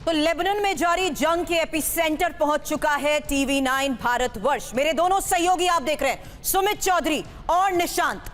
तो लेबनान में जारी जंग के एपिसेंटर पहुंच चुका है टीवी9 भारतवर्ष। मेरे दोनों सहयोगी आप देख रहे हैं, सुमित चौधरी और निशांत।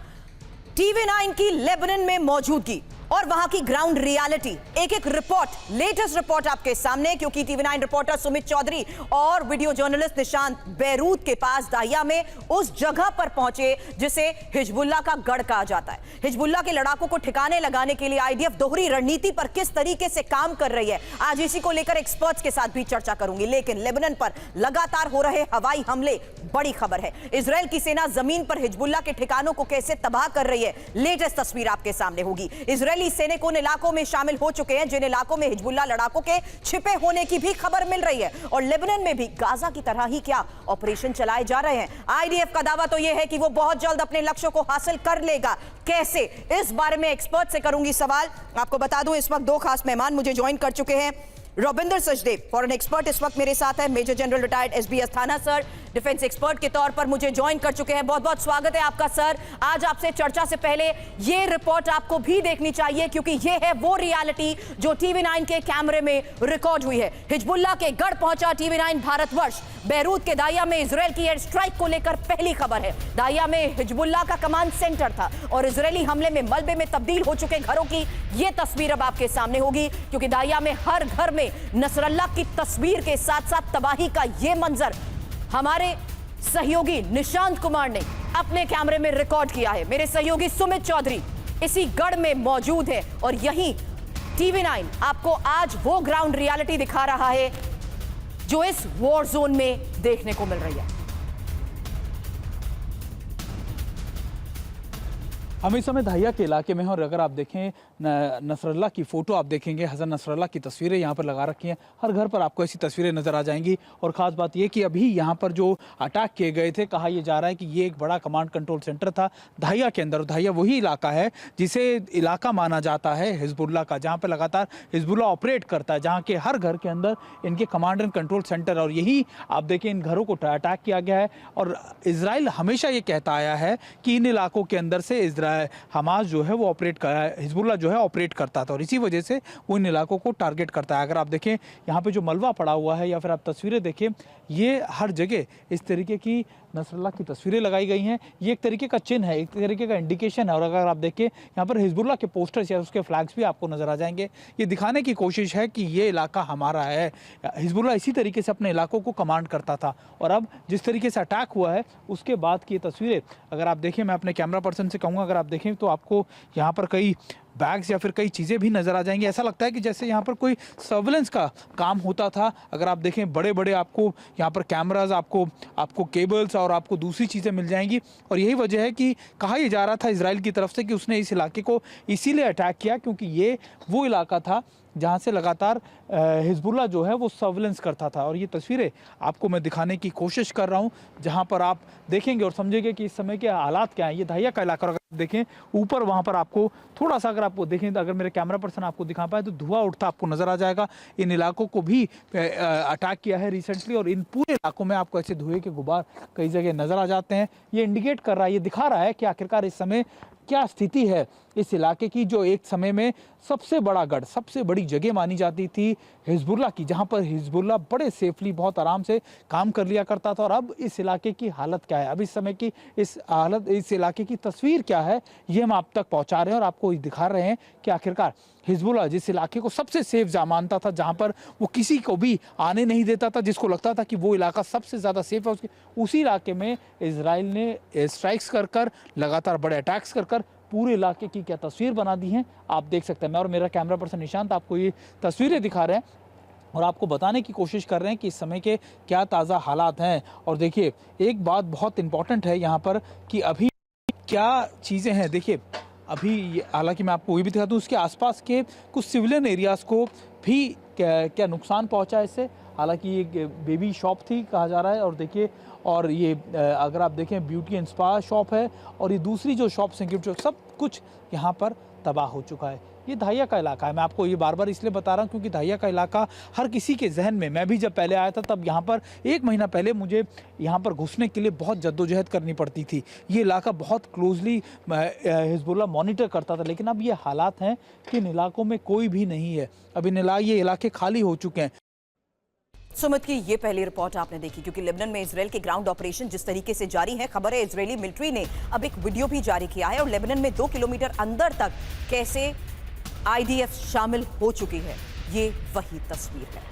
टीवी9 की लेबनान में मौजूदगी और वहां की ग्राउंड रियलिटी, एक एक रिपोर्ट, लेटेस्ट रिपोर्ट आपके सामने, क्योंकि टीवी9 रिपोर्टर सुमित चौधरी और वीडियो जर्नलिस्ट निशांत बैरूत के पास दाहिया में उस जगह पर पहुंचे जिसे हिजबुल्लाह का गढ़ कहा जाता है। हिजबुल्लाह के लड़ाकों को ठिकाने लगाने के लिए आईडीएफ दोहरी रणनीति पर किस तरीके से काम कर रही है, आज इसी को लेकर एक्सपर्ट्स के साथ भी चर्चा करूंगी। लेकिन लेबनान पर लगातार हो रहे हवाई हमले बड़ी खबर है। इजराइल की सेना जमीन पर हिजबुल्लाह के ठिकानों को कैसे तबाह कर रही है, लेटेस्ट तस्वीर आपके सामने होगी। इजरायली सैनिक उन इलाकों में शामिल हो चुके हैं जिन इलाकों में हिजबुल्लाह लड़ाकों के छिपे होने की भी खबर मिल रही है। और लेबनान में भी गाजा की तरह ही क्या ऑपरेशन चलाए जा रहे हैं। आईडीएफ का दावा तो यह है कि वो बहुत जल्द अपने लक्ष्यों को हासिल कर लेगा। कैसे, इस बारे में एक्सपर्ट से करूंगी सवाल। आपको बता दूं, इस वक्त दो खास मेहमान मुझे ज्वाइन कर चुके हैं। रविंदर सचदेव, फॉरेन एक्सपर्ट, इस वक्त मेरे साथ है। Major general retired S B Asthana sir, defence expert के तौर पर मुझे ज्वाइन कर चुके हैं। बहुत बहुत स्वागत है आपका सर। आज आपसे चर्चा से पहले ये रिपोर्ट आपको भी देखनी चाहिए, क्योंकि ये है वो रियलिटी जो टीवी9 के कैमरे में रिकॉर्ड हुई है। हिजबुल्लाह के गढ़ पहुंचा टीवी9 भारतवर्ष। बैरूत के दाहिया में इजरायल की एयर स्ट्राइक को लेकर पहली खबर है। दाहिया में हिजबुल्लाह का कमांड सेंटर था और इजरायली हमले में मलबे में तब्दील हो चुके घरों की ये तस्वीर अब आपके सामने होगी, क्योंकि दाहिया में हर घर में नसरल्लाह की तस्वीर के साथ साथ तबाही का यह मंजर हमारे सहयोगी निशांत कुमार ने अपने कैमरे में रिकॉर्ड किया है। मेरे सहयोगी सुमित चौधरी इसी गढ़ में मौजूद है और यहीं टीवी9 आपको आज वो ग्राउंड रियलिटी दिखा रहा है जो इस वॉर जोन में देखने को मिल रही है। हम इस समय दाहिया के इलाके में हैं और अगर आप देखें नसरल्लाह की फ़ोटो आप देखेंगे, हज़रत नसरल्लाह की तस्वीरें यहाँ पर लगा रखी हैं। हर घर पर आपको ऐसी तस्वीरें नज़र आ जाएंगी। और ख़ास बात यह कि अभी यहाँ पर जो अटैक किए गए थे, कहा यह जा रहा है कि ये एक बड़ा कमांड कंट्रोल सेंटर था दाहिया के अंदर। दाहिया वही इलाका है जिसे इलाका माना जाता है हिजबुल्लाह का, जहाँ पर लगातार हिजबुल्लाह ऑपरेट करता है, जहाँ के हर घर के अंदर इनके कमांड एंड कंट्रोल सेंटर। और यही आप देखें, इन घरों को अटैक किया गया है। और इसराइल हमेशा ये कहता आया है कि इन इलाकों के अंदर से हमास जो है वो ऑपरेट कर, हिजबुल्लाह जो है ऑपरेट करता था और इसी वजह से वो इन इलाकों को टारगेट करता है। अगर आप देखें यहाँ पे जो मलबा पड़ा हुआ है या फिर आप तस्वीरें देखें, ये हर जगह इस तरीके की नसरल्लाह की तस्वीरें लगाई गई हैं। ये एक तरीके का चिन्ह है, एक तरीके का इंडिकेशन है। और अगर आप देखें यहाँ पर हिजबुल्लाह के पोस्टर्स या उसके फ्लैग्स भी आपको नज़र आ जाएंगे। ये दिखाने की कोशिश है कि ये इलाका हमारा है। हिजबुल्लाह इसी तरीके से अपने इलाकों को कमांड करता था और अब जिस तरीके से अटैक हुआ है उसके बाद की ये तस्वीरें अगर आप देखें, मैं अपने कैमरा पर्सन से कहूँगा, अगर आप देखें तो आपको यहाँ पर कई बैग्स या फिर कई चीज़ें भी नज़र आ जाएंगी। ऐसा लगता है कि जैसे यहाँ पर कोई सर्विलेंस का काम होता था। अगर आप देखें, बड़े बड़े आपको यहाँ पर कैमराज, आपको केबल्स और आपको दूसरी चीज़ें मिल जाएंगी। और यही वजह है कि कहा यह जा रहा था इजराइल की तरफ से कि उसने इस इलाके को इसीलिए अटैक किया क्योंकि ये वो इलाका था जहाँ से लगातार हिजबुल्लाह जो है वो सर्विलेंस करता था। और ये तस्वीरें आपको मैं दिखाने की कोशिश कर रहा हूँ, जहाँ पर आप देखेंगे और समझेंगे कि इस समय के हालात क्या हैं। ये दाहिया का इलाका, अगर आप देखें ऊपर वहाँ पर आपको थोड़ा सा, अगर आपको देखें, अगर मेरे कैमरा पर्सन आपको दिखा पाए तो धुआं उठता आपको नज़र आ जाएगा। इन इलाकों को भी अटैक किया है रिसेंटली और इन पूरे इलाकों में आपको ऐसे धुएँ के गुबार कई जगह नज़र आ जाते हैं। ये इंडिकेट कर रहा है, ये दिखा रहा है कि आखिरकार इस समय क्या स्थिति है इस इलाके की, जो एक समय में सबसे बड़ा गढ़, सबसे बड़ी जगह मानी जाती थी हिजबुल्लाह की, जहां पर हिजबुल्लाह बड़े सेफली, बहुत आराम से काम कर लिया करता था। और अब इस इलाके की हालत क्या है, अब इस समय की इस इलाके की तस्वीर क्या है, ये हम आप तक पहुंचा रहे हैं और आपको दिखा रहे हैं कि आखिरकार हिजबुल्लाह जिस इलाके को सबसे सेफ मानता था, जहां पर वो किसी को भी आने नहीं देता था, जिसको लगता था कि वो इलाका सबसे ज़्यादा सेफ है, उसी इलाके में इजराइल ने स्ट्राइक्स कर लगातार बड़े अटैक्स कर पूरे इलाके की क्या तस्वीर बना दी है आप देख सकते हैं। मैं और मेरा कैमरा पर्सन निशांत आपको ये तस्वीरें दिखा रहे हैं और आपको बताने की कोशिश कर रहे हैं कि इस समय के क्या ताज़ा हालात हैं। और देखिए, एक बात बहुत इंपॉर्टेंट है यहाँ पर कि अभी क्या चीज़ें हैं। देखिए, अभी हालांकि मैं आपको ये भी दिखा दूँ, उसके आसपास के कुछ सिविलियन एरियाज़ को भी क्या नुकसान पहुँचा है इससे। हालांकि ये बेबी शॉप थी कहा जा रहा है। और देखिए, और ये अगर आप देखें ब्यूटी एंड स्पा शॉप है और ये दूसरी जो शॉप्स हैं, गिफ्ट शॉप, सब कुछ यहाँ पर तबाह हो चुका है। ये दाहिया का इलाका है। मैं आपको ये बार बार इसलिए बता रहा हूँ क्योंकि दाहिया का इलाका हर किसी के जहन में, मैं भी जब पहले आया था तब यहाँ पर 1 महीना पहले मुझे यहाँ पर घुसने के लिए बहुत जद्दोजहद करनी पड़ती थी। ये इलाका बहुत क्लोजली हिजबुल्लाह मॉनिटर करता था, लेकिन अब ये हालात हैं कि इन इलाकों में कोई भी नहीं है। अब ये इलाके खाली हो चुके हैं। सुमित की ये पहली रिपोर्ट आपने देखी, क्योंकि लेबनान में इजराइल के ग्राउंड ऑपरेशन जिस तरीके से जारी है, खबर है इजरायली मिलिट्री ने अब एक वीडियो भी जारी किया है और लेबनान में 2 किलोमीटर अंदर तक कैसे आईडीएफ शामिल हो चुकी है, ये वही तस्वीर है।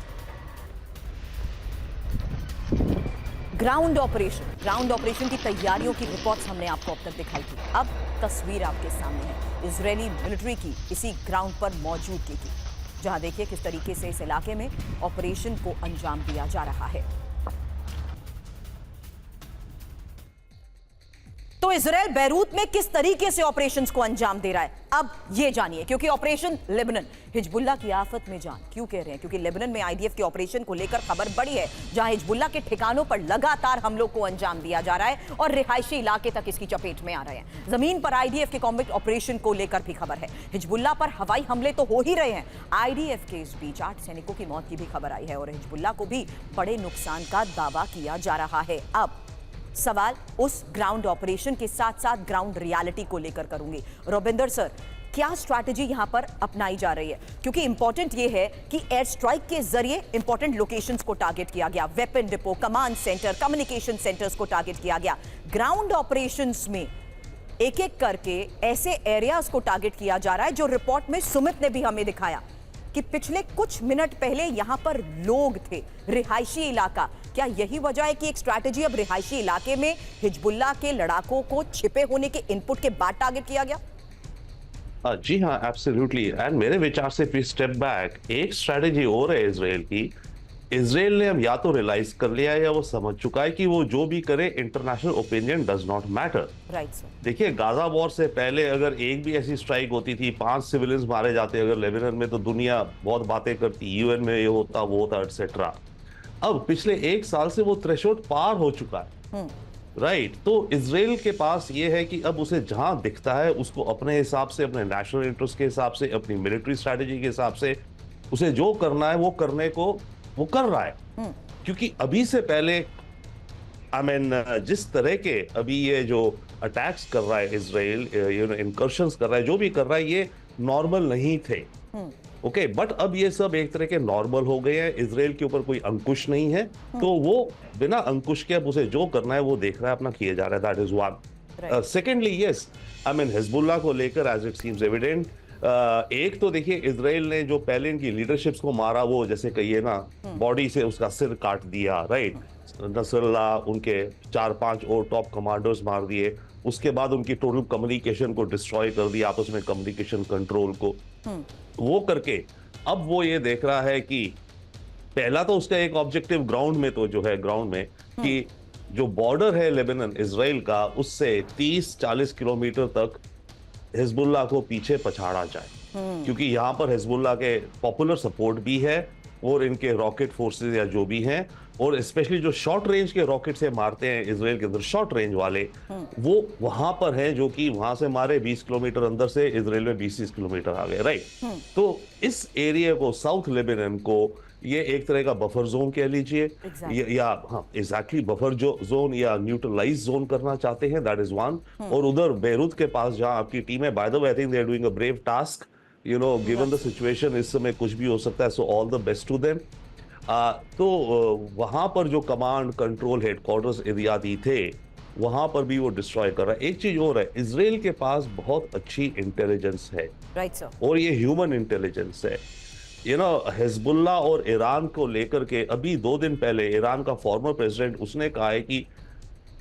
ग्राउंड ऑपरेशन की तैयारियों की रिपोर्ट्स हमने आपको अब तक दिखाई थी। अब तस्वीर आपके सामने है इजरायली मिलिट्री की इसी ग्राउंड पर मौजूदगी की, जहां देखिए किस तरीके से इस इलाके में ऑपरेशन को अंजाम दिया जा रहा है। तो इजराइल बैरूत में किस तरीके से ऑपरेशंस को अंजाम दे रहा है, अब ये जानिए, क्योंकि ऑपरेशन लेबनान हिजबुल्लाह की आफत में जान क्यों कह रहे हैं, क्योंकि लेबनान में आईडीएफ के ऑपरेशन को लेकर खबर बढ़ी है, जहां हिजबुल्लाह के ठिकानों पर लगातार हमलों को अंजाम दिया जा रहा है और रिहायशी इलाके तक इसकी चपेट में आ रहे हैं। जमीन पर आईडीएफ के कॉम्बैट ऑपरेशन को लेकर भी खबर है। हिजबुल्लाह पर हवाई हमले तो हो ही रहे हैं, आईडीएफ के इस बीच 8 सैनिकों की मौत की भी खबर आई है और हिजबुल्लाह को भी बड़े नुकसान का दावा किया जा रहा है। अब सवाल उस ग्राउंड ऑपरेशन के साथ साथ ग्राउंड रियलिटी को लेकर करूंगी। रोबिंदर सर, क्या स्ट्रैटेजी यहां पर अपनाई जा रही है, क्योंकि इंपॉर्टेंट ये है कि एयर स्ट्राइक के जरिए इंपॉर्टेंट लोकेशंस को टारगेट किया गया, weapon depot, command centre, communication centres को टारगेट किया गया। ग्राउंड ऑपरेशंस में एक एक करके ऐसे एरियाज को टारगेट किया जा रहा है जो रिपोर्ट में सुमित ने भी हमें दिखाया कि पिछले कुछ मिनट पहले यहां पर लोग थे, रिहायशी इलाका। क्या यही वजह है कि एक स्ट्रैटेजी अब रिहायशी इलाके में हिजबुल्लाह के लड़ाकों को छिपे होने के इनपुट के बाद टारगेट किया गया? जी हाँ, एब्सोल्युटली। एंड मेरे विचार से फिर स्टेप बैक, एक स्ट्रैटेजी और है इजराइल की। इजराइल ने अब या तो रियलाइज कर लिया है या वो समझ चुका है कि वो जो भी करे international opinion does not matter. Right sir. देखिए, गाजा वॉर से पहले अगर एक भी ऐसी स्ट्राइक होती थी, 5 सिविलियंस मारे जाते अगर लेबनान में, तो दुनिया बहुत बातें करती, यूएन में ये होता वो होता एटसेट्रा। अब पिछले 1 साल से वो थ्रेशोल्ड पार हो चुका है, राइट। तो इजराइल के पास ये है कि अब उसे जहां दिखता है उसको अपने हिसाब से, अपने नेशनल इंटरेस्ट के हिसाब से, अपनी मिलिट्री स्ट्रैटेजी के हिसाब से उसे जो करना है वो करने को वो कर रहा है। क्योंकि अभी से पहले जिस तरह के अभी ये जो अटैक्स कर रहा है इजराइल, इनकर्शंस कर रहा है, जो भी कर रहा है, ये नॉर्मल नहीं थे। ओके, बट अब ये सब एक तरह के नॉर्मल हो गए हैं। इजराइल के ऊपर कोई अंकुश नहीं है, तो वो बिना अंकुश के अब उसे जो करना है वो देख रहा है, अपना किए जा रहा है। That is one. Secondly, yes, Hezbollah को लेकर एज इट सीम्स एविडेंट, एक तो देखिए इजराइल ने जो पहले इनकी लीडरशिप्स को मारा, वो जैसे कहिए ना बॉडी से उसका सिर काट दिया, राइट। नसरल्लाह, उनके 4-5 और टॉप कमांडर्स मार दिए। उसके बाद उनकी टोटल कम्युनिकेशन को डिस्ट्रॉय कर दिया, आपस में कम्युनिकेशन कंट्रोल को। वो करके अब वो ये देख रहा है कि पहला तो उसका एक ऑब्जेक्टिव ग्राउंड में, तो जो है ग्राउंड में कि जो बॉर्डर है लेबनान इजराइल का, उससे 30-40 किलोमीटर तक हिजबुल्लाह को पीछे पछाड़ा जाए, क्योंकि यहाँ पर हिजबुल्लाह के पॉपुलर सपोर्ट भी है और इनके रॉकेट फोर्सेस या जो भी हैं, और स्पेशली जो शॉर्ट रेंज के रॉकेट से मारते हैं इजराइल के अंदर, शॉर्ट रेंज वाले, वो वहां पर हैं, जो कि वहां से मारे 20 किलोमीटर अंदर से इजराइल में 20-30 किलोमीटर आ गए, राइट। तो इस एरिया को, साउथ लेबनान को, ये एक तरह का बफर जोन कह लीजिए, या हाँ एग्जैक्टली बफर जोन या न्यूट्रलाइज जोन करना चाहते हैं, दैट इज वन। और उधर बेरूत के पास जहां आपकी टीम है, by the way I think they are doing a brave task, given the situation, इस समय कुछ भी हो सकता है, so all the best to them. तो वहां पर जो कमांड कंट्रोल हेडक्वार्टर्स इत्यादि थे, वहां पर भी वो डिस्ट्रॉय कर रहा है। एक चीज और है, इजराइल के पास बहुत अच्छी इंटेलिजेंस है, राइट सर, और ये ह्यूमन इंटेलिजेंस है। हिजबुल्लाह और ईरान को लेकर के अभी 2 दिन पहले ईरान का फॉर्मर प्रेसिडेंट, उसने कहा है कि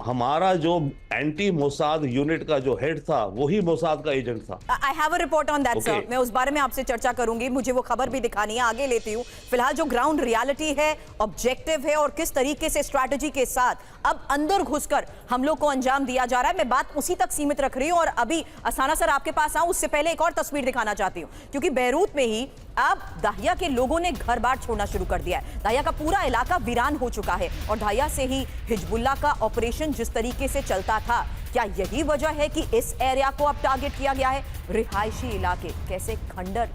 हमारा जो एंटी मोसाद यूनिट का जो हेड था, वही मोसाद का एजेंट था। I have a report on that sir, मैं उस बारे में आपसे चर्चा करूंगी, मुझे वो खबर भी दिखानी है, आगे लेती हूं। फिलहाल जो ग्राउंड रियलिटी है, ऑब्जेक्टिव है और किस तरीके से स्ट्रैटेजी के साथ अब अंदर घुसकर हमलों को अंजाम दिया जा रहा है, मैं बात उसी तक सीमित रख रही हूं। और अभी असाना सर आपके पास आऊं उससे पहले एक और तस्वीर दिखाना चाहती हूं, क्योंकि बैरूत में ही अब दाहिया के लोगों ने घर बार छोड़ना शुरू कर दिया है। दाहिया का पूरा इलाका वीरान हो चुका है और दाहिया से ही हिजबुल्लाह का ऑपरेशन जिस तरीके से चलता था क्या यही वजह है कि इस एरिया को अब टारगेट किया गया है? रिहायशी इलाके कैसे खंडर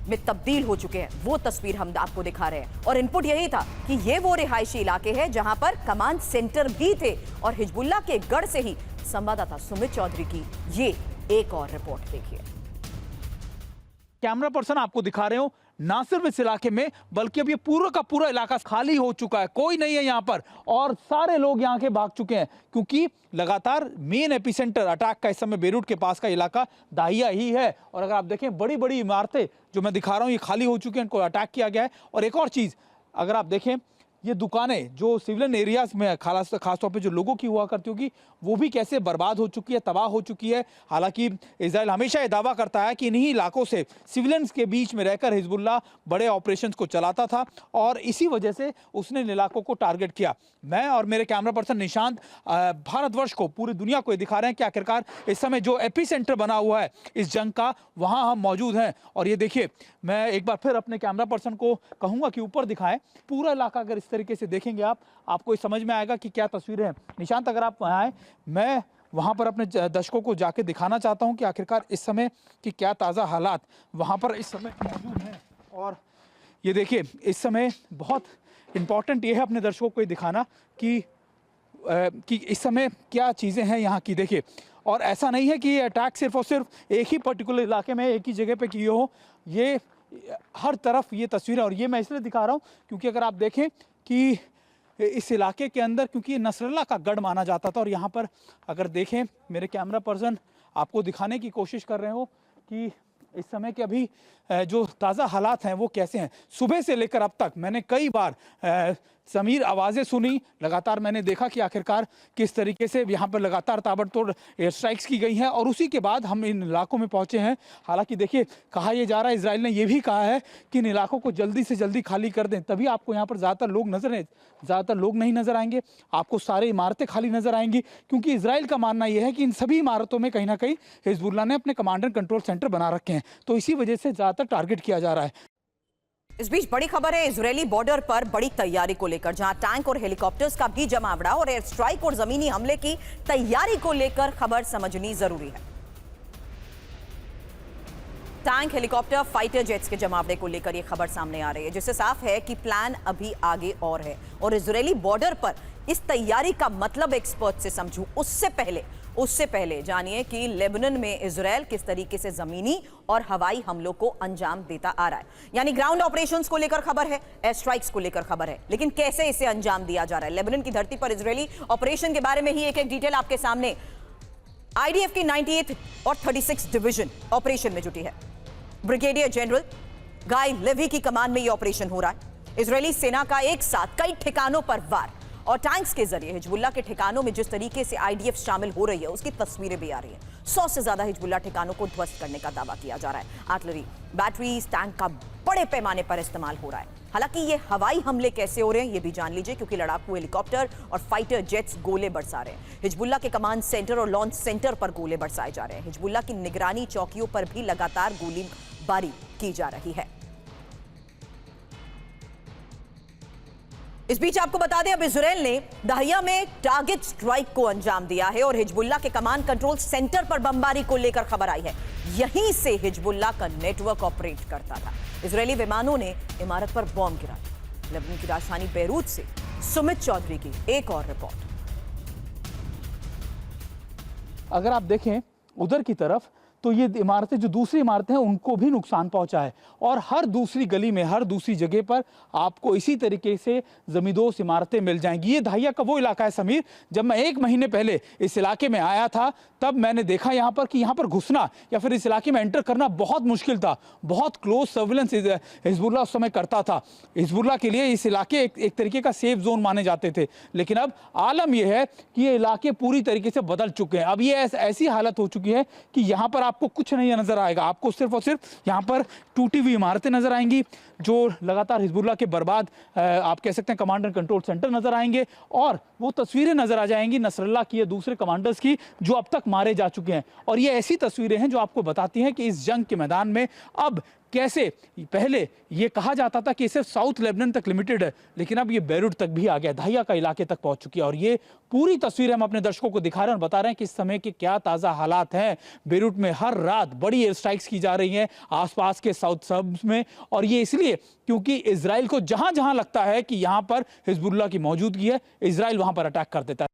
में तब्दील हो चुके हैं, वो तस्वीर हम आपको दिखा रहे हैं। और इनपुट यही था कि ये वो रिहायशी इलाके हैं जहां पर कमांड सेंटर भी थे। और हिजबुल्लाह के गढ़ से ही संवाददाता सुमित चौधरी की ये एक और रिपोर्ट देखिए। कैमरा पर्सन आपको दिखा रहे हो, ना सिर्फ इस इलाके में बल्कि अब ये पूरा का पूरा इलाका खाली हो चुका है, कोई नहीं है यहाँ पर और सारे लोग यहाँ के भाग चुके हैं क्योंकि लगातार मेन एपिसेंटर अटैक का इस समय बेरूट के पास का इलाका दाहिया ही है। और अगर आप देखें बड़ी बड़ी इमारतें जो मैं दिखा रहा हूँ ये खाली हो चुकी हैं, इनको अटैक किया गया है। और एक और चीज़ अगर आप देखें, ये दुकानें जो सिविलियन एरियाज में खासतौर पे जो लोगों की हुआ करती होगी वो भी कैसे बर्बाद हो चुकी है, तबाह हो चुकी है। हालांकि इजराइल हमेशा ये दावा करता है कि इन्हीं इलाकों से सिविलियंस के बीच में रहकर हिजबुल्लाह बड़े ऑपरेशंस को चलाता था और इसी वजह से उसने इन इलाकों को टारगेट किया। मैं और मेरे कैमरा पर्सन निशांत भारतवर्ष को, पूरी दुनिया को ये दिखा रहे हैं कि आखिरकार इस समय जो एपिसेंटर बना हुआ है इस जंग का, वहाँ हम मौजूद हैं। और ये देखिए, मैं एक बार फिर अपने कैमरा पर्सन को कहूँगा कि ऊपर दिखाएं पूरा इलाका। अगर इस तरीके से देखेंगे आपको समझ में आएगा कि क्या तस्वीरें हैं। निशांत, अगर आप वहाँ आए, मैं वहाँ पर अपने दर्शकों को जाके दिखाना चाहता हूँ कि आखिरकार इस समय की क्या ताज़ा हालात वहाँ पर इस समय मौजूद हैं। और ये देखिए, इस समय बहुत इम्पॉर्टेंट ये है अपने दर्शकों को ये दिखाना कि इस समय क्या चीज़ें हैं यहाँ की। देखिए, और ऐसा नहीं है कि ये अटैक सिर्फ और सिर्फ एक ही पर्टिकुलर इलाके में एक ही जगह पे किए हो, ये हर तरफ ये तस्वीरें। और ये मैं इसलिए दिखा रहा हूँ क्योंकि अगर आप देखें कि इस इलाके के अंदर, क्योंकि ये नसरल्ला का गढ़ माना जाता था, और यहाँ पर अगर देखें, मेरे कैमरा पर्सन आपको दिखाने की कोशिश कर रहे हो कि इस समय के अभी जो ताज़ा हालात हैं वो कैसे हैं। सुबह से लेकर अब तक मैंने कई बार समीर आवाज़ें सुनी, लगातार मैंने देखा कि आखिरकार किस तरीके से यहाँ पर लगातार ताबड़तोड़ एयर स्ट्राइक्स की गई हैं और उसी के बाद हम इन इलाकों में पहुँचे हैं। हालांकि देखिए, कहा यह जा रहा है, इजराइल ने यह भी कहा है कि इन इलाकों को जल्दी से जल्दी खाली कर दें, तभी आपको यहाँ पर ज़्यादातर लोग नहीं नज़र आएंगे, आपको सारी इमारतें खाली नज़र आएंगी। क्योंकि इजराइल का मानना यह है कि इन सभी इमारतों में कहीं ना कहीं हिजबुल्लाह ने अपने कमांड एंड कंट्रोल सेंटर बना रखे हैं, तो इसी वजह से ज़्यादातर टारगेट किया जा रहा है। इस बीच बड़ी खबर है इजरायली बॉर्डर पर बड़ी तैयारी को लेकर, जहां टैंक और हेलीकॉप्टर्स का भी जमावड़ा और एयर स्ट्राइक और जमीनी हमले की तैयारी को लेकर खबर समझनी जरूरी है। टैंक, हेलीकॉप्टर, फाइटर जेट्स के जमावड़े को लेकर यह खबर सामने आ रही है, जिससे साफ है कि प्लान अभी आगे और है। और इजरायली बॉर्डर पर इस तैयारी का मतलब एक्सपर्ट से समझूं उससे पहले जानिए कि लेबनान में इजराइल किस तरीके से जमीनी और हवाई हमलों को अंजाम देता आ रहा है। यानी ग्राउंड ऑपरेशंस को लेकर खबर है, एयर स्ट्राइक्स को लेकर खबर है, लेकिन कैसे इसे अंजाम दिया जा रहा है। लेबनान की धरती पर इजरायली ऑपरेशन के बारे में ही एक एक डिटेल आपके सामने। आईडीएफ की 98th और 36th डिवीजन ऑपरेशन में जुटी है। ब्रिगेडियर जनरल गाय लेवी की कमान में यह ऑपरेशन हो रहा है। इजरायली सेना का एक साथ कई ठिकानों पर वार और टैंक्स के जरिए हिजबुल्लाह के ठिकानों में जिस तरीके से आईडीएफ शामिल हो रही है उसकी तस्वीरें भी आ रही हैं। 100 से ज्यादा हिजबुल्लाह ठिकानों को ध्वस्त करने का दावा किया जा रहा है। आर्टिलरी, बैटरीज, टैंक का बड़े पैमाने पर इस्तेमाल हो रहा है। हालांकि ये हवाई हमले कैसे हो रहे हैं ये भी जान लीजिए, क्योंकि लड़ाकू हेलीकॉप्टर और फाइटर जेट्स गोले बरसा रहे हैं। हिजबुल्लाह के कमांड सेंटर और लॉन्च सेंटर पर गोले बरसाए जा रहे हैं। हिजबुल्लाह की निगरानी चौकियों पर भी लगातार गोलीबारी की जा रही है। इस बीच आपको बता दें, अब इजराइल ने दाहिया में टारगेट स्ट्राइक को अंजाम दिया है और हिजबुल्लाह के कमांड कंट्रोल सेंटर पर बमबारी को लेकर खबर आई है। यहीं से हिजबुल्लाह का नेटवर्क ऑपरेट करता था। इजरायली विमानों ने इमारत पर बॉम्ब गिरा। लेबनान की राजधानी बेरूत से सुमित चौधरी की एक और रिपोर्ट। अगर आप देखें उधर की तरफ तो ये इमारतें, जो दूसरी इमारतें हैं, उनको भी नुकसान पहुंचा है और हर दूसरी गली में, हर दूसरी जगह पर आपको इसी तरीके से जमींदोज इमारतें मिल जाएंगी। ये दाहिया का वो इलाका है समीर, जब मैं 1 महीने पहले इस इलाके में आया था तब मैंने देखा यहाँ पर कि यहाँ पर घुसना या फिर इस इलाके में एंटर करना बहुत मुश्किल था। बहुत क्लोज सर्विलेंस हिजबुल्लाह उस समय करता था। हिजबुल्लाह के लिए इस इलाके एक तरीके का सेफ जोन माने जाते थे, लेकिन अब आलम यह है कि ये इलाके पूरी तरीके से बदल चुके हैं। अब ये ऐसी हालत हो चुकी है कि यहाँ पर आपको कुछ नहीं नजर आएगा। आपको सिर्फ और सिर्फ यहाँ पर टूटी हुई इमारतें नजर आएंगी, जो लगातार हिजबुल्लाह के बर्बाद आप कह सकते हैं कमांड एंड कंट्रोल सेंटर नजर आएंगे, और वो तस्वीरें नजर आ जाएंगी नसरल्लाह की या दूसरे कमांडर्स की जो अब तक मारे जा चुके हैं। और ये ऐसी तस्वीरें हैं जो आपको बताती हैं कि इस जंग के मैदान में अब कैसे पहले ये कहा जाता था कि सिर्फ साउथ लेबनान तक लिमिटेड है, लेकिन अब ये बेरूट तक भी आ गया, दाहिया का इलाके तक पहुंच चुकी है। और ये पूरी तस्वीर हम अपने दर्शकों को दिखा रहे हैं और बता रहे हैं कि इस समय के क्या ताज़ा हालात हैं। बेरूट में हर रात बड़ी एयर स्ट्राइक्स की जा रही हैं आसपास के साउथ सबर्ब्स में, और ये इसलिए क्योंकि इजराइल को जहां जहां लगता है कि यहां पर हिजबुल्लाह की मौजूदगी है, इजराइल वहां पर अटैक कर देता है।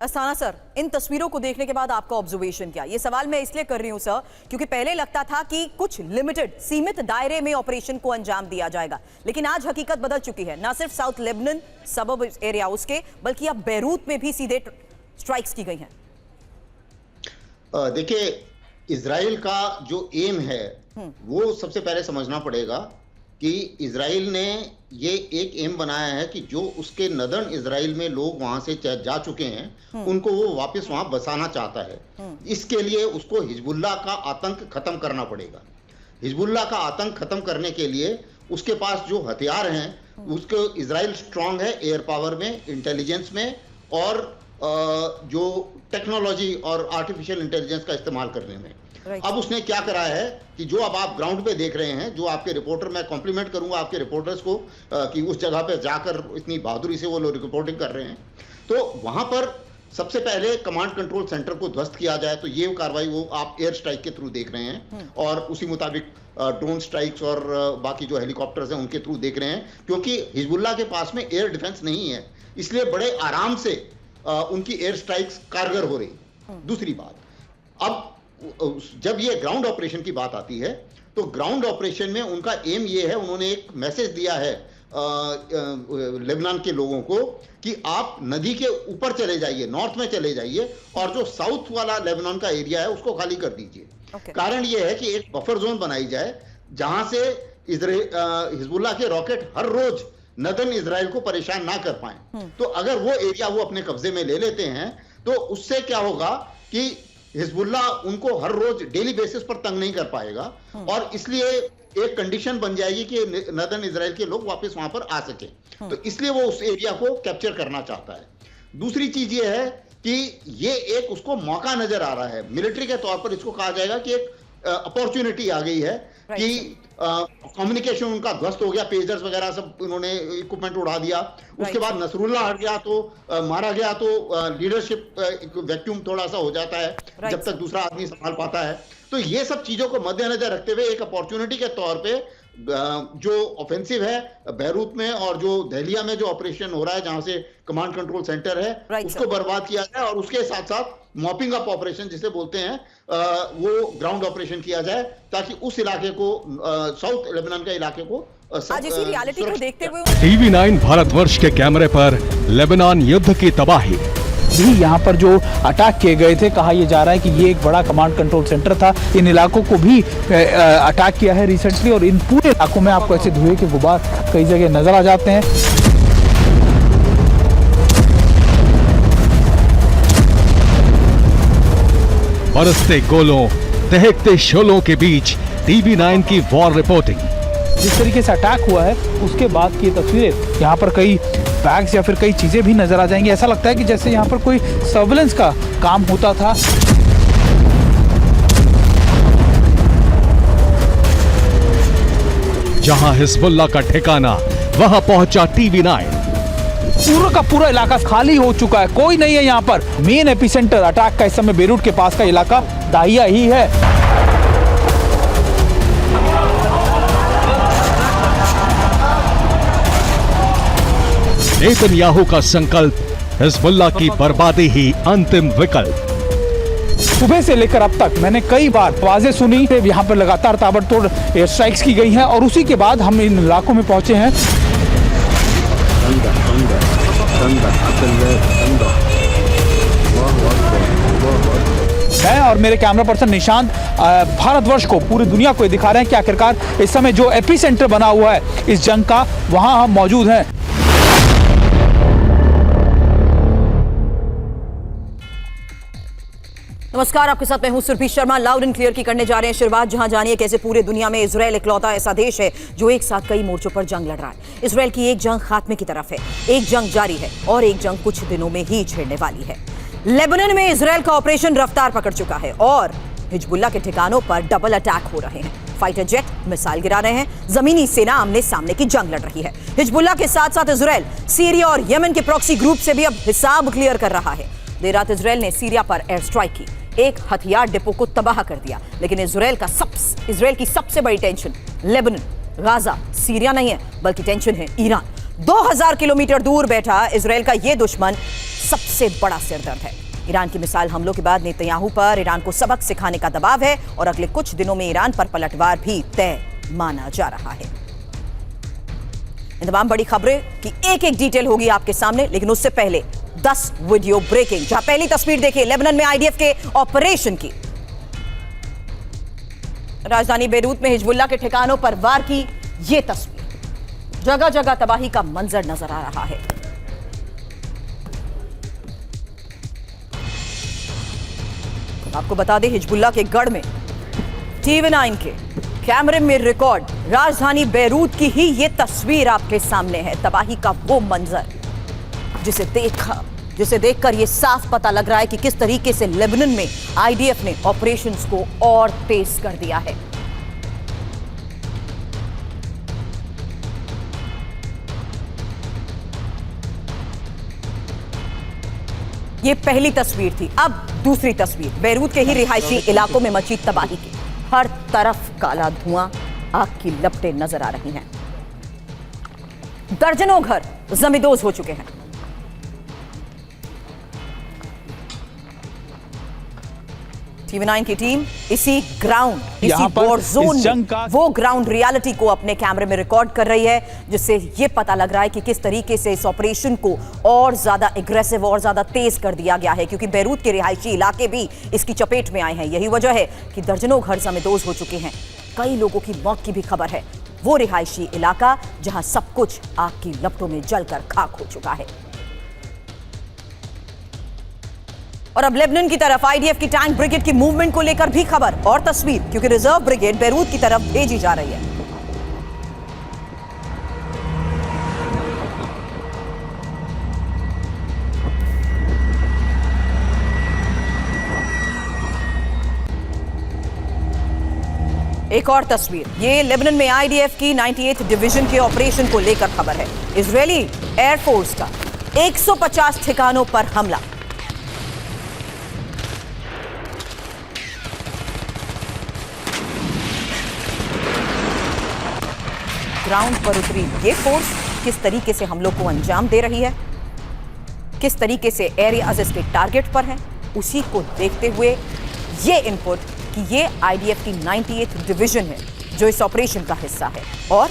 अस्थाना सर, इन तस्वीरों को देखने के बाद आपका ऑब्जर्वेशन क्या? ये सवाल मैं इसलिए कर रही हूं सर क्योंकि पहले लगता था कि कुछ लिमिटेड सीमित दायरे में ऑपरेशन को अंजाम दिया जाएगा, लेकिन आज हकीकत बदल चुकी है। ना सिर्फ साउथ लेबनान सबब एरिया उसके, बल्कि अब बेरूत में भी सीधे स्ट्राइक्स की गई हैं। देखिए, इजराइल का जो एम है वो सबसे पहले समझना पड़ेगा कि इजराइल ने ये एक एम बनाया है कि जो उसके नदर्न इजराइल में लोग वहां से जा चुके हैं उनको वो वापस वहां बसाना चाहता है। इसके लिए उसको हिजबुल्लाह का आतंक खत्म करना पड़ेगा। हिजबुल्लाह का आतंक खत्म करने के लिए उसके पास जो हथियार हैं उसको इजराइल स्ट्रांग है एयर पावर में, इंटेलिजेंस में, और जो टेक्नोलॉजी और आर्टिफिशियल इंटेलिजेंस का इस्तेमाल करने में। अब उसने क्या करा है कि जो अब आप ग्राउंड पे देख रहे हैं, जो आपके रिपोर्टर, मैं कॉम्प्लीमेंट करूंगा आपके रिपोर्टर्स को कि उस जगह पे जाकर इतनी बहादुरी से वो लोग रिपोर्टिंग कर रहे हैं। तो वहां पर सबसे पहले कमांड कंट्रोल सेंटर को ध्वस्त किया जाए, तो ये कार्रवाई वो आप एयर स्ट्राइक के थ्रू देख रहे हैं, और उसी मुताबिक ड्रोन स्ट्राइक्स और बाकी जो हेलीकॉप्टर्स हैं उनके थ्रू देख रहे हैं, क्योंकि हिजबुल्लाह के पास में एयर डिफेंस नहीं है, इसलिए बड़े आराम से उनकी एयर स्ट्राइक्स कारगर हो रही। दूसरी बात, अब जब ये ग्राउंड ऑपरेशन की बात आती है तो ग्राउंड ऑपरेशन में उनका एम ये है, उन्होंने एक मैसेज दिया है लेबनान के लोगों को कि आप नदी के ऊपर चले जाइए, नॉर्थ में चले जाइए, और जो साउथ वाला लेबनान का एरिया है उसको खाली कर दीजिए। कारण ये है कि एक बफर जोन बनाई जाए जहां से हिजबुल्लाह के रॉकेट हर रोज नदर्न इजराइल को परेशान ना कर पाए। तो अगर वो एरिया वो अपने कब्जे में ले लेते हैं तो उससे क्या होगा कि हिजबुल्लाह उनको हर रोज डेली बेसिस पर तंग नहीं कर पाएगा, और इसलिए एक कंडीशन बन जाएगी कि नदर्न इजराइल के लोग वापस वहां पर आ सके। तो इसलिए वो उस एरिया को कैप्चर करना चाहता है। दूसरी चीज ये है कि ये एक उसको मौका नजर आ रहा है, मिलिट्री के तौर पर इसको कहा जाएगा कि एक अपॉर्चुनिटी आ गई है कि कम्युनिकेशन उनका ध्वस्त हो गया, पेजर्स वगैरह सब उन्होंने इक्विपमेंट उड़ा दिया। उसके बाद नसरुल्लाह हट गया तो मारा गया, तो लीडरशिप वैक्यूम थोड़ा सा हो जाता है जब तक दूसरा आदमी संभाल पाता है। तो ये सब चीजों को मद्देनजर रखते हुए एक अपॉर्चुनिटी के तौर पे जो ऑफेंसिव है बेरूत में और जो दहलिया में जो ऑपरेशन हो रहा है जहां से कमांड कंट्रोल सेंटर है उसको बर्बाद किया जाए, और उसके साथ साथ मॉपिंग अप ऑपरेशन जिसे बोलते हैं वो ग्राउंड ऑपरेशन किया जाए, ताकि उस इलाके को साउथ लेबनान के इलाके को आज इसी रियलिटी को देखते हुए TV9 भारतवर्ष के कैमरे पर लेबनान युद्ध की तबाही। भी यहाँ पर जो अटैक किए गए थे, कहा यह जा रहा है कि ये एक बड़ा कमांड कंट्रोल सेंटर था। इन इलाकों को भी अटैक किया है रिसेंटली, और इन पूरे इलाकों में आपको ऐसे धुएं के गुबार कई जगह नजर आ जाते हैं। बरसते गोलों, दहकते शोलों के बीच TV9 की वॉर रिपोर्टिंग। जिस तरीके से अटैक हुआ है उसके बाद की तस्वीरें, यहाँ पर कई बैग्स या फिर कई चीजें भी नजर आ जाएंगी। ऐसा लगता है कि जैसे यहाँ पर कोई सर्विलेंस का काम होता था। जहां हिजबुल्लाह का ठिकाना, वहां पहुंचा TV9। पूरा का पूरा इलाका खाली हो चुका है, कोई नहीं है यहाँ पर। मेन एपिसेंटर अटैक का इस समय बेरूट के पास का इलाका दाहिया ही है। नेतन्याहू का संकल्प, हिजबुल्लाह की बर्बादी ही अंतिम विकल्प। सुबह से लेकर अब तक मैंने कई बार आवाजें सुनी, यहाँ पर लगातार ताबड़तोड़ एयर स्ट्राइक्स की गई हैं, और उसी के बाद हम इन इलाकों में पहुंचे हैं। मैं और मेरे कैमरा पर्सन निशांत भारतवर्ष को, पूरी दुनिया को दिखा रहे हैं कि आखिरकार इस समय जो एपिसेंटर बना हुआ है इस जंग का, वहां हम मौजूद हैं। नमस्कार, आपके साथ मैं हूं Surabhi Sharma. Loud and clear की करने जा रहे हैं शुरुआत, जहां जानिए कैसे पूरे दुनिया में इजराइल इकलौता ऐसा देश है जो एक साथ कई मोर्चों पर जंग लड़ रहा है। इजराइल की एक जंग खात्मे की तरफ है, एक जंग जारी है, और एक जंग कुछ दिनों में ही छिड़ने वाली है। लेबनान में इजराइल का ऑपरेशन रफ्तार पकड़ चुका है और हिजबुल्लाह के ठिकानों पर डबल अटैक हो रहे हैं। फाइटर जेट मिसाइल गिरा रहे हैं। जमीनी सेना आमने सामने की जंग लड़ रही है। हिजबुल्लाह के साथ साथ इजराइल सीरिया और यमन के प्रॉक्सी ग्रुप से भी अब हिसाब क्लियर कर रहा है। देर रात इजराइल ने सीरिया पर एयर स्ट्राइक की, एक हथियार डिपो को तबाह कर दिया। लेकिन इजराइल की सबसे बड़ी टेंशन लेबनान, गाजा, सीरिया नहीं है, बल्कि टेंशन है ईरान। 2000 किलोमीटर दूर बैठा इजराइल का यह दुश्मन सबसे बड़ा सिरदर्द है। ईरान की मिसाइल हमलों के बाद नेतन्याहू पर ईरान को सबक सिखाने का दबाव है और अगले कुछ दिनों में ईरान पर पलटवार भी तय माना जा रहा है। इन तमाम बड़ी खबरें की एक एक डिटेल होगी आपके सामने, लेकिन उससे पहले 10 वीडियो ब्रेकिंग। जहां पहली तस्वीर देखिए लेबनान में आईडीएफ के ऑपरेशन की। राजधानी बेरूत में हिजबुल्लाह के ठिकानों पर वार की यह तस्वीर। जगह जगह तबाही का मंजर नजर आ रहा है। आपको बता दें हिजबुल्लाह के गढ़ में TV9 के कैमरे में रिकॉर्ड राजधानी बेरूत की ही यह तस्वीर आपके सामने है। तबाही का वो मंजर जिसे देखकर यह साफ पता लग रहा है कि किस तरीके से लेबनान में आईडीएफ ने ऑपरेशंस को और तेज कर दिया है। ये पहली तस्वीर थी। अब दूसरी तस्वीर बेरूत के ही रिहायशी इलाकों में मची तबाही की। हर तरफ काला धुआं, आग की लपटें नजर आ रही हैं। दर्जनों घर जमींदोज हो चुके हैं। TV9 की टीम इसी वॉर जोन में वो ग्राउंड रियलिटी को अपने कैमरे में रिकॉर्ड कर रही है, जिससे ये पता लग रहा है कि किस तरीके से इस ऑपरेशन को और ज्यादा एग्रेसिव और ज्यादा तेज कर दिया गया है, क्योंकि बेरूत के रिहायशी इलाके भी इसकी चपेट में आए हैं। यही वजह है कि दर्जनों घर जमींदोज हो चुके हैं। कई लोगों की मौत की भी खबर है। वो रिहायशी इलाका जहां सब कुछ आग की लपटों में जलकर खाक हो चुका है। और अब लेबनान की तरफ आईडीएफ की टैंक ब्रिगेड की मूवमेंट को लेकर भी खबर और तस्वीर, क्योंकि रिजर्व ब्रिगेड बेरूत की तरफ भेजी जा रही है। एक और तस्वीर, ये लेबनान में आईडीएफ की 98th डिवीजन के ऑपरेशन को लेकर खबर है। इजरायली एयरफोर्स का 150 ठिकानों पर हमला। ग्राउंड पर उतरी ये फोर्स किस तरीके से हमलों को अंजाम दे रही है, किस तरीके से एरियाज इसके टारगेट पर है, उसी को देखते हुए ये इनपुट कि ये आईडीएफ की 98th डिवीजन है जो इस ऑपरेशन का हिस्सा है और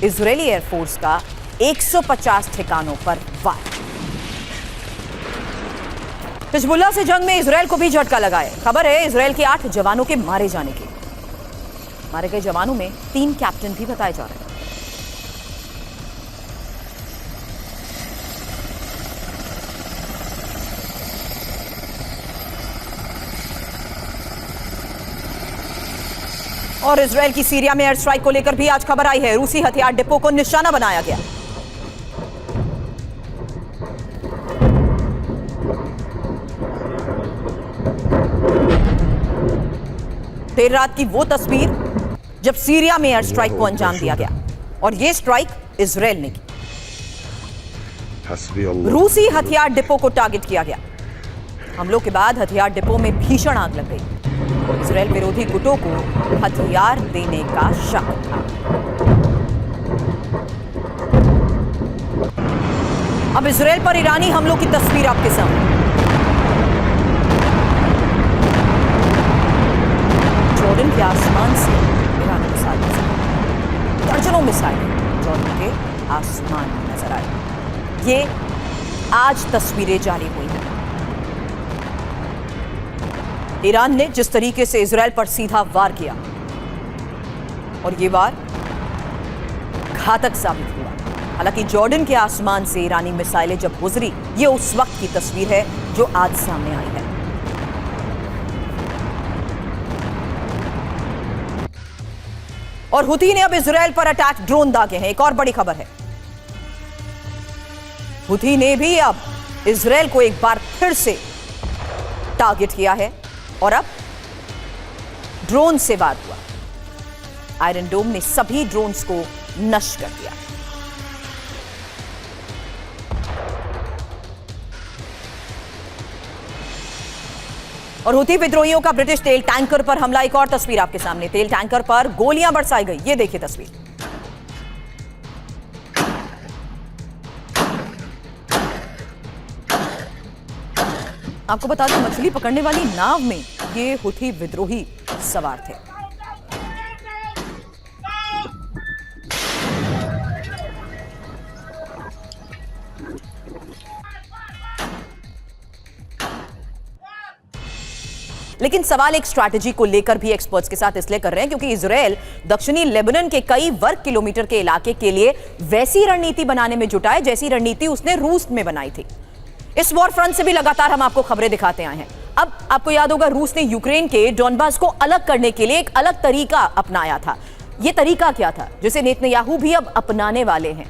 इजरायली एयरफोर्स का 150 ठिकानों पर वार। हिजबुल्लाह से जंग में इजरायल को भी झटका लगा है। खबर है इजरायल के 8 जवानों के मारे जाने की। मारे गए जवानों में 3 कैप्टन भी बताए जा रहे हैं। और इजरायल की सीरिया में एयर स्ट्राइक को लेकर भी आज खबर आई है। रूसी हथियार डिपो को निशाना बनाया गया। देर रात की वो तस्वीर जब सीरिया में एयर स्ट्राइक को अंजाम दिया गया और यह स्ट्राइक इजरायल ने की। रूसी हथियार डिपो को टारगेट किया गया। हमलों के बाद हथियार डिपो में भीषण आग लग गई। इजरायल विरोधी गुटों को हथियार देने का शक था। अब इजरायल पर ईरानी हमलों की तस्वीर आपके सामने। जॉर्डन के आसमान से ईरानी मिसाइल, दर्जनों मिसाइल जॉर्डन के आसमान में नजर आई। ये आज तस्वीरें जारी हुई हैं। ईरान ने जिस तरीके से इजरायल पर सीधा वार किया और ये वार घातक साबित हुआ। हालांकि जॉर्डन के आसमान से ईरानी मिसाइलें जब गुजरी, ये उस वक्त की तस्वीर है जो आज सामने आई है। और हुती ने अब इजरायल पर अटैक ड्रोन दागे हैं। एक और बड़ी खबर है, हुती ने भी अब इजरायल को एक बार फिर से टारगेट किया है और अब ड्रोन से वार हुआ। आयरन डोम ने सभी ड्रोन्स को नष्ट कर दिया। और हुती विद्रोहियों का ब्रिटिश तेल टैंकर पर हमला, एक और तस्वीर आपके सामने, तेल टैंकर पर गोलियां बरसाई गई। ये देखिए तस्वीर। आपको बता दें, मछली पकड़ने वाली नाव में ये हुती विद्रोही सवार थे। लेकिन सवाल एक स्ट्रैटेजी को लेकर भी एक्सपर्ट्स के साथ इसलिए कर रहे हैं क्योंकि इजराइल दक्षिणी लेबनान के कई वर्ग किलोमीटर के इलाके के लिए वैसी रणनीति बनाने में जुटा है जैसी रणनीति उसने रूस में बनाई थी। इस वॉर फ्रंट से भी लगातार हम आपको खबरें दिखाते आए हैं। अब आपको याद होगा, रूस ने यूक्रेन के डॉनबास को अलग करने के लिए एक अलग तरीका अपनाया था। यह तरीका क्या था जिसे नेतन्याहू भी अब अपनाने वाले हैं?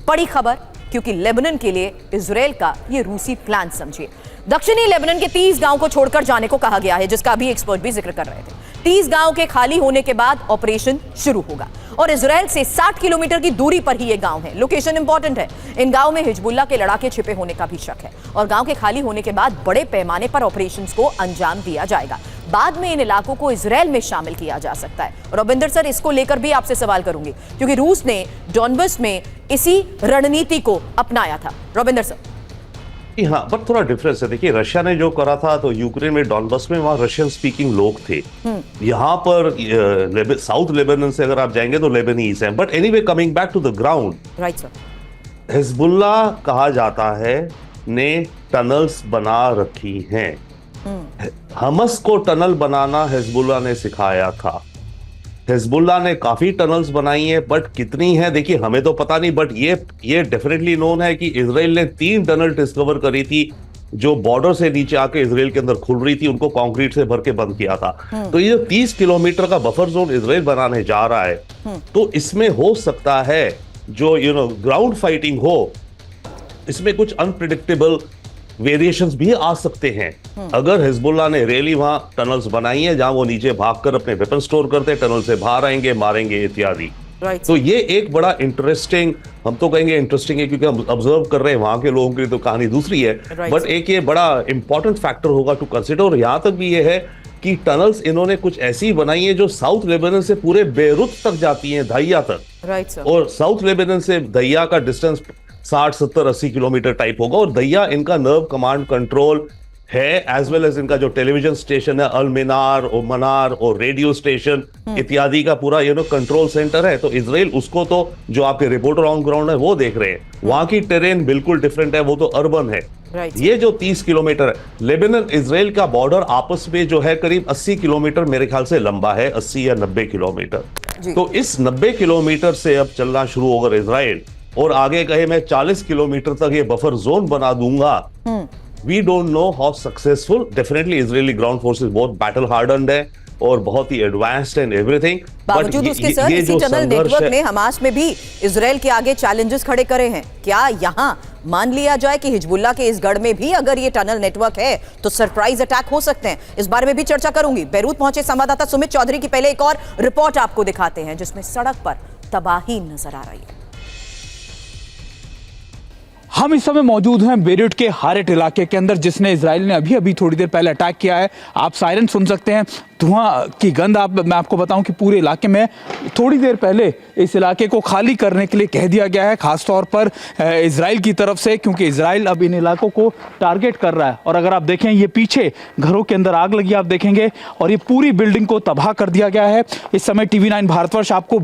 बड़ी खबर, क्योंकि लेबनान के लिए इजराइल का यह रूसी प्लान समझिए। दक्षिणी लेबनान के 30 गांव को छोड़कर जाने को कहा गया है, जिसका अभी एक्सपर्ट भी जिक्र कर रहे थे। 30 गांव के खाली होने के बाद ऑपरेशन शुरू होगा और इजराइल से 60 किलोमीटर की दूरी पर ही ये गांव है। लोकेशन इंपॉर्टेंट है। इन गांव में हिजबुल्लाह के लड़ाके छिपे होने का भी शक है और गांव के खाली होने के बाद बड़े पैमाने पर ऑपरेशंस को अंजाम दिया जाएगा। बाद में इन इलाकों को इजराइल में शामिल किया जा सकता है। और रविंदर सर, इसको लेकर भी आपसे सवाल करूंगी क्योंकि रूस ने डॉनबास में इसी रणनीति को अपनाया था। रविंदर सर। हाँ, बट थोड़ा डिफरेंस है। देखिए, रशिया ने जो करा था तो यूक्रेन में डॉनबास में वहां रशियन स्पीकिंग लोग थे। यहाँ पर साउथ लेबनान से अगर आप जाएंगे तो लेबनीज हैं। But anyway, coming back to the ground, right sir, Hezbollah कहा जाता है ने टनल्स बना रखी हैं। हमस को टनल बनाना हिजबुल्लाह ने सिखाया था। हिजबुल्लाह ने काफी टनल्स बनाई हैं, बट कितनी है देखिए हमें तो पता नहीं। बट ये डेफिनेटली नोन है कि इजराइल ने 3 टनल डिस्कवर करी थी जो बॉर्डर से नीचे आके इजराइल के अंदर खुल रही थी। उनको कंक्रीट से भर के बंद किया था। तो ये 30 किलोमीटर का बफर जोन इजराइल बनाने जा रहा है, तो इसमें हो सकता है जो ग्राउंड फाइटिंग हो, इसमें कुछ अनप्रिडिक्टेबल वेरिएशंस भी आ सकते हैं। अगर हिजबुल्लाह ने रियली वहां टनल्स बनाई है जहां वो नीचे भागकर अपने वेपन स्टोर करते, टनल से बाहर आएंगे, मारेंगे इत्यादि। तो ये एक बड़ा इंटरेस्टिंग, हम तो कहेंगे इंटरेस्टिंग है क्योंकि हम ऑब्जर्व कर रहे हैं, वहां के लोगों की तो कहानी दूसरी है। बट एक ये बड़ा इंपॉर्टेंट फैक्टर होगा टू कंसिडर। और यहां तक भी ये है कि टनल्स इन्होंने कुछ ऐसी बनाई है जो साउथ लेबनान से पूरे बेरूत तक जाती हैं, दहिया तक। और साउथ लेबनान से दहिया का डिस्टेंस 60, 70, 80 किलोमीटर टाइप होगा। और दहिया इनका नर्व कमांड कंट्रोल है, एज वेल एज इनका जो टेलीविजन स्टेशन है अल मिनार और मनार और रेडियो स्टेशन इत्यादि का पूरा कंट्रोल सेंटर है। तो इजराइल उसको तो जो आपके रिपोर्टर ऑन ग्राउंड है वो देख रहे हैं। वहां की टेरेन बिल्कुल डिफरेंट है, वो तो अर्बन है। ये जो 30 किलोमीटर है लेबनान इजराइल का बॉर्डर आपस में जो है करीब 80 किलोमीटर मेरे ख्याल से लंबा है, 80 या 90 किलोमीटर। तो इस 90 किलोमीटर से अब चलना शुरू होगा इजराइल और आगे कहे मैं 40 किलोमीटर तक ये बफर जोन बना दूंगा। We don't know how successful. Definitely Israeli ground forces बहुत बैटल हार्डन्ड है और बहुत ही एडवांस्ड एंड एवरीथिंग। बावजूद उसके सर इसी टनल नेटवर्क ने हमास में भी इजराइल के आगे चैलेंजेस खड़े करे हैं। क्या यहां मान लिया जाए कि हिजबुल्लाह के इस गढ़ में भी अगर ये टनल नेटवर्क है तो सरप्राइज अटैक हो सकते हैं? इस बारे में भी चर्चा करूंगी। बैरूत पहुंचे संवाददाता सुमित चौधरी की पहले एक और रिपोर्ट आपको दिखाते हैं जिसमें सड़क पर तबाही नजर आ रही है। हम इस समय मौजूद हैं बेरूत के हारेट इलाके के अंदर, जिसने इजराइल ने अभी थोड़ी देर पहले अटैक किया है। आप सायरन सुन सकते हैं, धुआं की गंध। मैं आपको बताऊं कि पूरे इलाके में थोड़ी देर पहले इस इलाके को खाली करने के लिए कह दिया गया है, खासतौर पर इजराइल की तरफ से, क्योंकि इजराइल अब इन इलाकों को टारगेट कर रहा है। और अगर आप देखें, ये पीछे घरों के अंदर आग लगी आप देखेंगे और ये पूरी बिल्डिंग को तबाह कर दिया गया है। इस समय TV9 भारतवर्ष आपको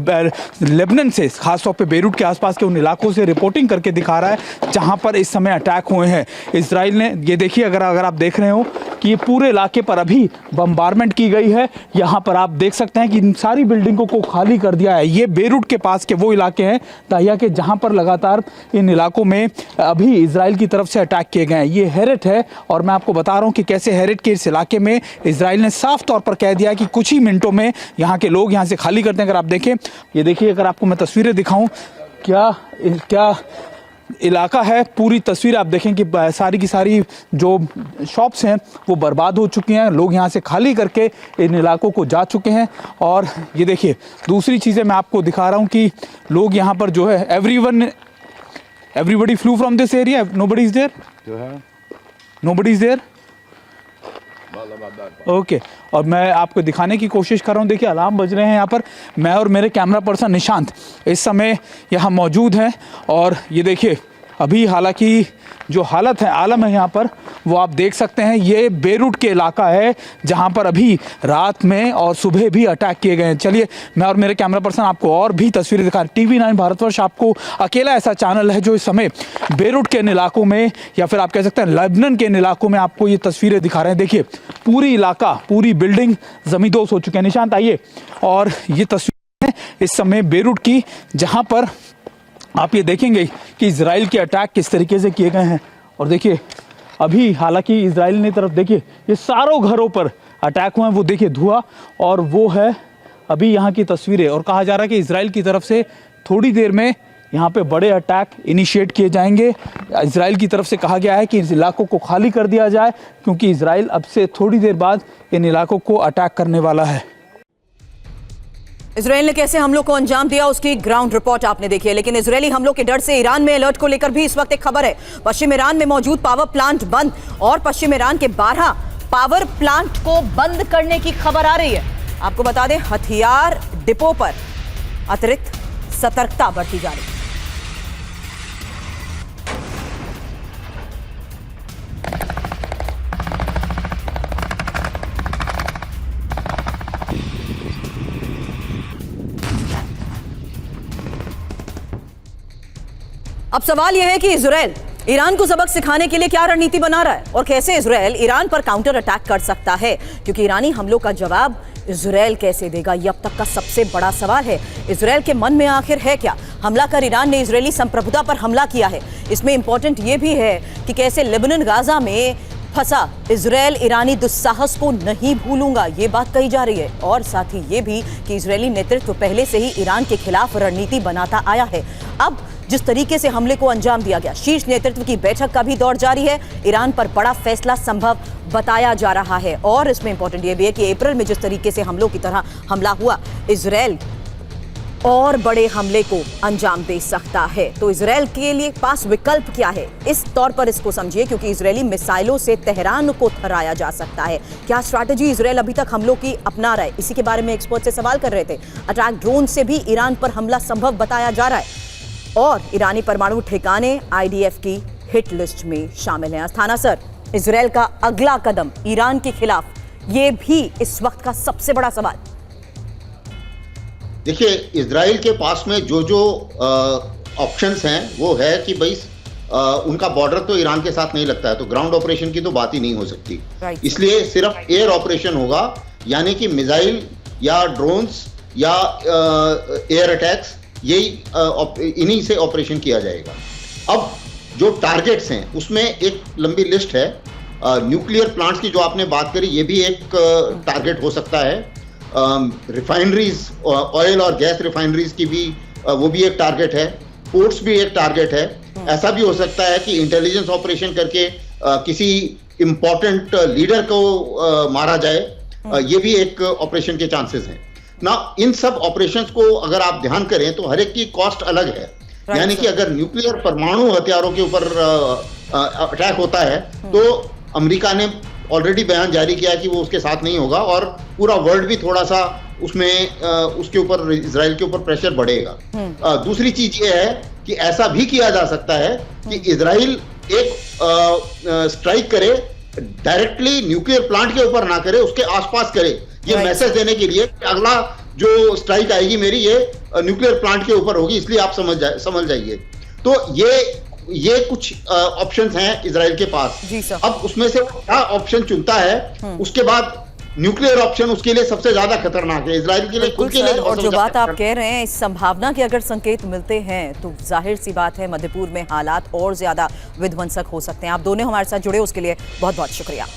लेबनान से, खासतौर पर बेरूत के आसपास के उन इलाकों से रिपोर्टिंग करके दिखा रहा है जहां पर इस समय अटैक हुए हैं इजराइल ने। ये देखिए, अगर आप देख रहे हो कि ये पूरे इलाके पर अभी बम्बारमेंट की गई है। यहाँ पर आप देख सकते हैं कि इन सारी बिल्डिंगों को खाली कर दिया है। ये बेरूत के पास के वो इलाके हैं दहिया के जहाँ पर लगातार इन इलाकों में अभी इजराइल की तरफ से अटैक किए गए हैं। ये हेरेट है और मैं आपको बता रहा हूँ कि कैसे हेरेट के इस इलाके में इजराइल ने साफ तौर पर कह दिया कि कुछ ही मिनटों में यहाँ के लोग यहाँ से खाली करते हैं। अगर आप देखें, ये देखिए, अगर आपको मैं तस्वीरें दिखाऊँ, क्या इलाका है, पूरी तस्वीर आप देखें कि सारी की सारी जो शॉप्स हैं वो बर्बाद हो चुकी हैं, लोग यहाँ से खाली करके इन इलाकों को जा चुके हैं। और ये देखिए दूसरी चीज़ें मैं आपको दिखा रहा हूँ कि लोग यहाँ पर जो है everybody flew from this area, nobody is there, nobody is there, okay. और मैं आपको दिखाने की कोशिश कर रहा हूँ, देखिए अलार्म बज रहे हैं यहाँ पर। मैं और मेरे कैमरा पर्सन निशांत इस समय यहाँ मौजूद हैं और ये देखिए अभी हालांकि जो हालत है, आलम है यहाँ पर, वो आप देख सकते हैं। ये बेरूट के इलाका है जहाँ पर अभी रात में और सुबह भी अटैक किए गए हैं। चलिए मैं और मेरे कैमरा पर्सन आपको और भी तस्वीरें दिखा रहे हैं। TV9 भारतवर्ष आपको अकेला ऐसा चैनल है जो इस समय बेरूट के इन इलाकों में या फिर आप कह सकते हैं लेबनान के इन इलाकों में आपको ये तस्वीरें दिखा रहे हैं। देखिए पूरी इलाका, पूरी बिल्डिंग जमींदोज हो चुके हैं। निशांत आइए, और ये तस्वीर है इस समय बेरूट की, जहाँ पर आप ये देखेंगे कि इजराइल के अटैक किस तरीके से किए गए हैं। और देखिए अभी हालांकि इजराइल ने तरफ देखिए ये सारों घरों पर अटैक हुए हैं, वो देखिए धुआं, और वो है अभी यहाँ की तस्वीरें। और कहा जा रहा है कि इजराइल की तरफ से थोड़ी देर में यहाँ पे बड़े अटैक इनिशिएट किए जाएंगे। इजराइल की तरफ से कहा गया है कि इस इलाकों को खाली कर दिया जाए, क्योंकि इजराइल अब से थोड़ी देर बाद इन इलाकों को अटैक करने वाला है। इजराइल ने कैसे हमलों को अंजाम दिया उसकी ग्राउंड रिपोर्ट आपने देखी है, लेकिन इजरायली हमलों के डर से ईरान में अलर्ट को लेकर भी इस वक्त एक खबर है। पश्चिम ईरान में मौजूद पावर प्लांट बंद, और पश्चिम ईरान के 12 पावर प्लांट को बंद करने की खबर आ रही है। आपको बता दें हथियार डिपो पर अतिरिक्त सतर्कता बरती जा रही है। अब सवाल यह है कि इजराइल ईरान को सबक सिखाने के लिए क्या रणनीति बना रहा है और कैसे इजराइल ईरान पर काउंटर अटैक कर सकता है, क्योंकि ईरानी हमलों का जवाब इजराइल कैसे देगा, ये अब तक का सबसे बड़ा सवाल है। इजराइल के मन में आखिर है क्या? हमला कर ईरान ने इजरायली संप्रभुता पर हमला किया है। इसमें इंपॉर्टेंट ये भी है कि कैसे लेबनान गाजा में फंसा इजराइल ईरानी दुस्साहस को नहीं भूलूंगा, ये बात कही जा रही है। और साथ ही ये भी कि इजरायली नेतृत्व पहले से ही ईरान के खिलाफ रणनीति बनाता आया है। अब जिस तरीके से हमले को अंजाम दिया गया, शीर्ष नेतृत्व की बैठक का भी दौर जारी है। ईरान पर बड़ा फैसला संभव बताया जा रहा है। और इसमें इंपॉर्टेंट ये भी है कि अप्रैल में जिस तरीके से हमलों की तरह हमला हुआ, इजराइल और बड़े हमले को अंजाम दे सकता है। तो इजराइल के लिए पास विकल्प क्या है, इस तौर पर इसको समझिए, क्योंकि इजरायली मिसाइलों से तेहरान को थराया जा सकता है। क्या स्ट्रैटेजी इजराइल अभी तक हमलों की अपना रहा है, इसी के बारे में एक्सपर्ट से सवाल कर रहे थे। अटैक ड्रोन से भी ईरान पर हमला संभव बताया जा रहा है, और ईरानी परमाणु ठिकाने IDF की हिट लिस्ट में शामिल हैं। अस्थाना सर, इजराइल का अगला कदम ईरान के खिलाफ, ये भी इस वक्त का सबसे बड़ा सवाल। देखिए, इजराइल के पास में जो ऑप्शंस हैं वो है कि भाई उनका बॉर्डर तो ईरान के साथ नहीं लगता है, तो ग्राउंड ऑपरेशन की तो बात ही नहीं हो सकती। इसलिए सिर्फ एयर ऑपरेशन होगा, यानी कि मिसाइल या ड्रोन्स या एयर अटैक्स, यही इन्हीं से ऑपरेशन किया जाएगा। अब जो टारगेट्स हैं उसमें एक लंबी लिस्ट है। न्यूक्लियर प्लांट्स की जो आपने बात करी, ये भी एक टारगेट हो सकता है। रिफाइनरीज, ऑयल और गैस रिफाइनरीज की भी वो भी एक टारगेट है। पोर्ट्स भी एक टारगेट है। ऐसा भी हो सकता है कि इंटेलिजेंस ऑपरेशन करके किसी इंपॉर्टेंट लीडर को मारा जाए, ये भी एक ऑपरेशन के चांसेस हैं ना। इन सब ऑपरेशंस को अगर आप ध्यान करें तो हर एक की कॉस्ट अलग है। यानी कि अगर न्यूक्लियर परमाणु हथियारों के ऊपर अटैक होता है तो अमेरिका ने ऑलरेडी बयान जारी किया कि वो उसके साथ नहीं होगा, और पूरा वर्ल्ड भी थोड़ा सा उसमें उसके ऊपर, इजराइल के ऊपर प्रेशर बढ़ेगा। दूसरी चीज ये है कि ऐसा भी किया जा सकता है कि इजराइल एक स्ट्राइक करे, डायरेक्टली न्यूक्लियर प्लांट के ऊपर ना करे, उसके आसपास करे, ये मैसेज देने के लिए कि अगला जो स्ट्राइक आएगी मेरी, ये न्यूक्लियर प्लांट के ऊपर होगी, इसलिए आप समझ जाइए। तो ये कुछ ऑप्शंस हैं इजराइल के पास। अब उसमें से क्या ऑप्शन चुनता है, उसके बाद न्यूक्लियर ऑप्शन उसके लिए सबसे ज्यादा खतरनाक है, इजराइल के लिए, खुद के लिए। और जो बात आप कह रहे हैं, इस संभावना के अगर संकेत मिलते हैं तो जाहिर सी बात है मध्यपूर्व में हालात और ज्यादा विध्वंसक हो सकते हैं। आप दोनों हमारे साथ जुड़े, उसके लिए बहुत बहुत शुक्रिया।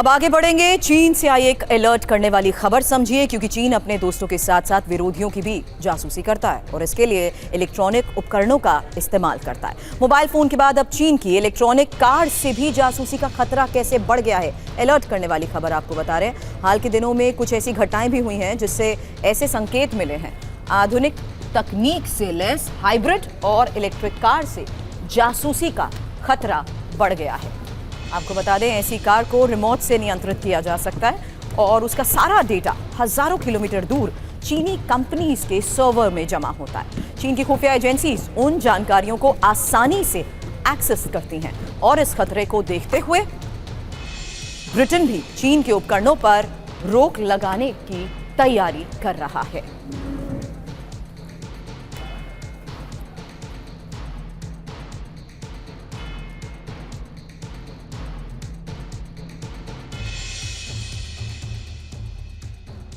अब आगे बढ़ेंगे। चीन से आई एक अलर्ट करने वाली खबर समझिए, क्योंकि चीन अपने दोस्तों के साथ साथ विरोधियों की भी जासूसी करता है और इसके लिए इलेक्ट्रॉनिक उपकरणों का इस्तेमाल करता है। मोबाइल फोन के बाद अब चीन की इलेक्ट्रॉनिक कार से भी जासूसी का खतरा कैसे बढ़ गया है, अलर्ट करने वाली खबर आपको बता रहे हैं। हाल के दिनों में कुछ ऐसी घटनाएं भी हुई हैं जिससे ऐसे संकेत मिले हैं। आधुनिक तकनीक से लैस हाइब्रिड और इलेक्ट्रिक कार से जासूसी का खतरा बढ़ गया है। आपको बता दें, ऐसी कार को रिमोट से नियंत्रित किया जा सकता है और उसका सारा डेटा हजारों किलोमीटर दूर चीनी कंपनीज के सर्वर में जमा होता है। चीन की खुफिया एजेंसीज उन जानकारियों को आसानी से एक्सेस करती हैं और इस खतरे को देखते हुए ब्रिटेन भी चीन के उपकरणों पर रोक लगाने की तैयारी कर रहा है।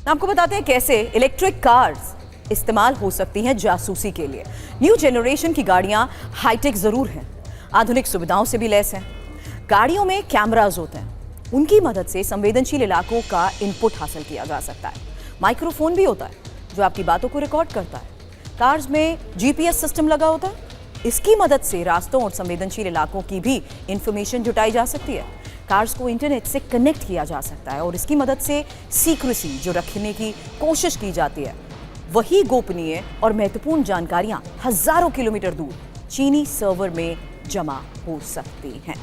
आपको बताते हैं कैसे इलेक्ट्रिक कार्स इस्तेमाल हो सकती हैं जासूसी के लिए। न्यू जनरेशन की गाड़ियां हाईटेक जरूर हैं, आधुनिक सुविधाओं से भी लैस हैं। गाड़ियों में कैमरास होते हैं, उनकी मदद से संवेदनशील इलाकों का इनपुट हासिल किया जा सकता है। माइक्रोफोन भी होता है जो आपकी बातों को रिकॉर्ड करता है। कार्स में जीपीएस सिस्टम लगा होता है, इसकी मदद से रास्तों और संवेदनशील इलाकों की भी इंफॉर्मेशन जुटाई जा सकती है। कार्स को इंटरनेट से कनेक्ट किया जा सकता है और इसकी मदद से सीक्रेसी जो रखने की कोशिश की जाती है, वही गोपनीय और महत्वपूर्ण जानकारियां हजारों किलोमीटर दूर चीनी सर्वर में जमा हो सकती हैं।